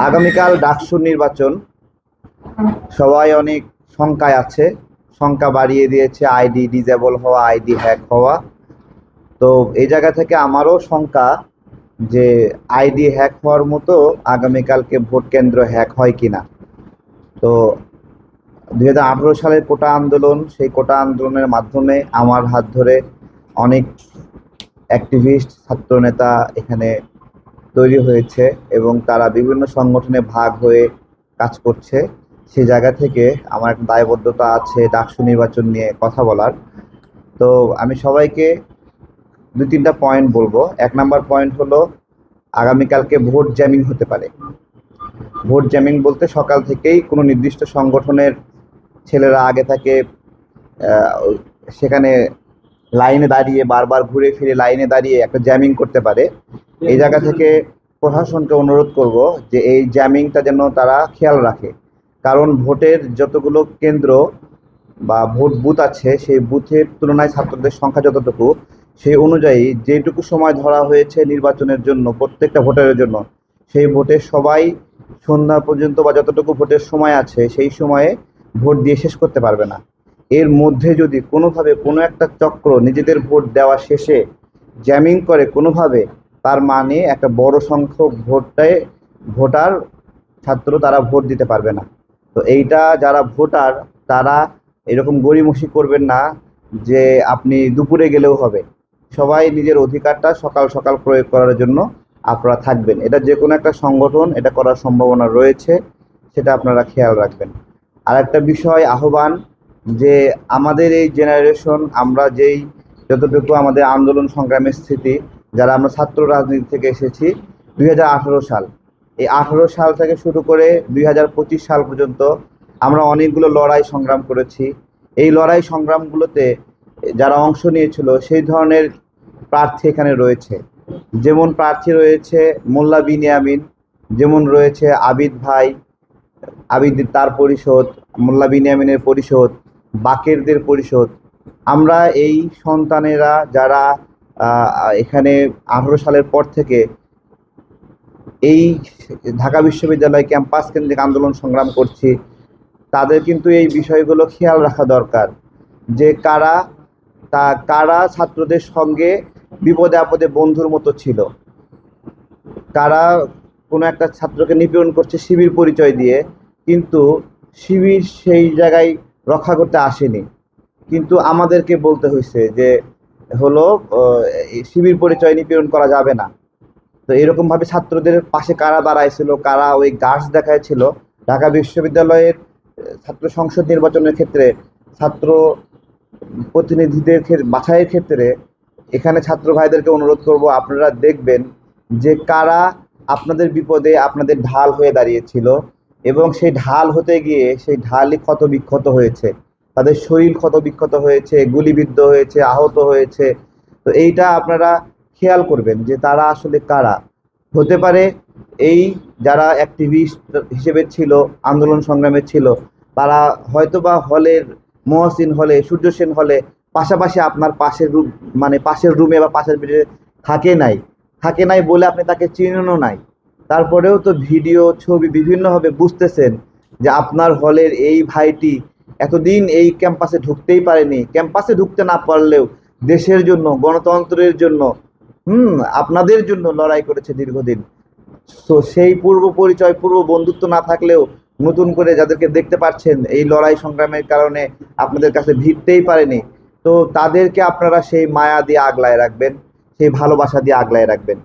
আগামীকাল ডাকসুর নির্বাচন। সবাই অনেক শঙ্কায় আছে, শঙ্কা বাড়িয়ে দিয়েছে আইডি ডিজেবল হওয়া, আইডি হ্যাক হওয়া। তো এই জায়গা থেকে আমারও শঙ্কা যে আইডি হ্যাক হওয়ার মতো আগামীকালকে ভোট কেন্দ্র হ্যাক হয় কিনা। তো 2018 সালের কোটা আন্দোলন, সেই কোটা আন্দোলনের মাধ্যমে আমার হাত ধরে অনেক অ্যাক্টিভিস্ট ছাত্রনেতা এখানে তৈরি হয়েছে এবং তারা বিভিন্ন সংগঠনে ভাগ হয়ে কাজ করছে। সেই জায়গা থেকে আমার একটা দায়বদ্ধতা আছে ডাকসু নির্বাচন নিয়ে কথা বলার। তো আমি সবাইকে 2-3টা পয়েন্ট বলবো। 1 নাম্বার পয়েন্ট হলো, আগামীকালকে ভোট জ্যামিং হতে পারে। ভোট জ্যামিং বলতে সকাল থেকেই কোনো নির্দিষ্ট সংগঠনের ছেলেরা আগে থাকে সেখানে লাইনে দাঁড়িয়ে বারবার ঘুরে ফিরে লাইনে দাঁড়িয়ে একটা জ্যামিং করতে পারে। এই জায়গা থেকে প্রশাসনকে অনুরোধ করব যে এই জ্যামিংটা যেন তারা খেয়াল রাখে, কারণ ভোটের যতগুলো কেন্দ্র বা ভোট বুথ আছে সেই বুথের তুলনায় ছাত্রদের সংখ্যা যতটুকু, সেই অনুযায়ী যেটুকু সময় ধরা হয়েছে নির্বাচনের জন্য প্রত্যেকটা ভোটারের জন্য, সেই ভোটে সবাই সন্ধ্যা পর্যন্ত বা যতটুকু ভোটের সময় আছে সেই সময়ে ভোট দিয়ে শেষ করতে পারবে না। এর মধ্যে যদি কোনোভাবে কোনো একটা চক্র নিজেদের ভোট দেওয়া শেষে জ্যামিং করে কোনোভাবে, তার মানে একটা বড় সংখ্যক ভোটার ছাত্র তারা ভোট দিতে পারবে না। তো এইটা যারা ভোটার তারা এরকম গড়িমসি করবেন না যে আপনি দুপুরে গেলেও হবে। সবাই নিজের অধিকারটা সকাল সকাল প্রয়োগ করার জন্য আপনারা থাকবেন। এটা যে কোনো একটা সংগঠন এটা করার সম্ভাবনা রয়েছে, সেটা আপনারা খেয়াল রাখবেন। আর একটা বিষয় আহ্বান, যে আমাদের এই জেনারেশন, আমরা যতটুকু আমাদের আন্দোলন সংগ্রামের স্থিতি, যারা আমরা ছাত্র রাজনীতি থেকে এসেছি 2018 সাল, এই 18 সাল থেকে শুরু করে 2025 সাল পর্যন্ত আমরা অনেকগুলো লড়াই সংগ্রাম করেছি। এই লড়াই সংগ্রামগুলোতে যারা অংশ নিয়েছিল সেই ধরনের প্রার্থী এখানে রয়েছে। যেমন প্রার্থী রয়েছে মোল্লা বিনিয়ামিন, যেমন রয়েছে আবিদ ভাই, আবিদ তার পরিষদ, মোল্লা বিনিয়ামিনের পরিষদ, বাকেরদের পরিষদ। আমরা এই সন্তানেরা যারা এখানে 18 সালের পর থেকে এই ঢাকা বিশ্ববিদ্যালয় ক্যাম্পাস কেন্দ্রিক আন্দোলন সংগ্রাম করছি, তাদের কিন্তু এই বিষয়গুলো খেয়াল রাখা দরকার যে কারা ছাত্রদের সঙ্গে বিপদে আপদে বন্ধুর মতো ছিল, কারা কোনো একটা ছাত্রকে নিপীড়ন করছে শিবির পরিচয় দিয়ে, কিন্তু শিবির সেই জায়গায় রক্ষা করতে আসেনি, কিন্তু আমাদেরকে বলতে হয়েছে যে হলো শিবির পরিচয় নিপীড়ন করা যাবে না। তো এরকমভাবে ছাত্রদের পাশে কারা দাঁড়াইছিল, কারা ওই গার্ডস দেখাইছিল। ঢাকা বিশ্ববিদ্যালয়ের ছাত্র সংসদ নির্বাচনের ক্ষেত্রে ছাত্র প্রতিনিধিদের বাছাইয়ের ক্ষেত্রে এখানে ছাত্র ভাইদেরকে অনুরোধ করব, আপনারা দেখবেন যে কারা আপনাদের বিপদে আপনাদের ঢাল হয়ে দাঁড়িয়েছিল এবং সেই ঢাল হতে গিয়ে সেই ঢালই ক্ষত বিক্ষত হয়েছে, তাদের শরীর ক্ষত বিক্ষত হয়েছে, গুলিবিদ্ধ হয়েছে, আহত হয়েছে। তো এইটা আপনারা খেয়াল করবেন যে তারা আসলে কারা হতে পারে। এই যারা অ্যাক্টিভিস্ট হিসেবে ছিল, আন্দোলন সংগ্রামে ছিল, তারা হয়তোবা হলের মহসিন হলে, সূর্য সেন হলে পাশাপাশি আপনার পাশের রুমে বা পাশের বেডে থাকে নাই বলে আপনি তাকে চিনেনও নাই। তারপরেও তো ভিডিও ছবি বিভিন্নভাবে বুঝতেছেন যে আপনার হলের এই ভাইটি এতদিন এই ক্যাম্পাসে ঢুকতেই পারেনি, ক্যাম্পাসে ঢুকতে না পারলেও দেশের জন্য, গণতন্ত্রের জন্য, আপনাদের জন্য লড়াই করেছে দীর্ঘদিন। তো সেই পূর্ব পরিচয়, পূর্ব বন্ধুত্ব না থাকলেও নতুন করে যাদেরকে দেখতে পাচ্ছেন এই লড়াই সংগ্রামের কারণে আপনাদের কাছে ভিড়তেই পারেনি, তো তাদেরকে আপনারা সেই মায়া দিয়ে আগলায় রাখবেন, সেই ভালোবাসা দিয়ে আগলায় রাখবেন।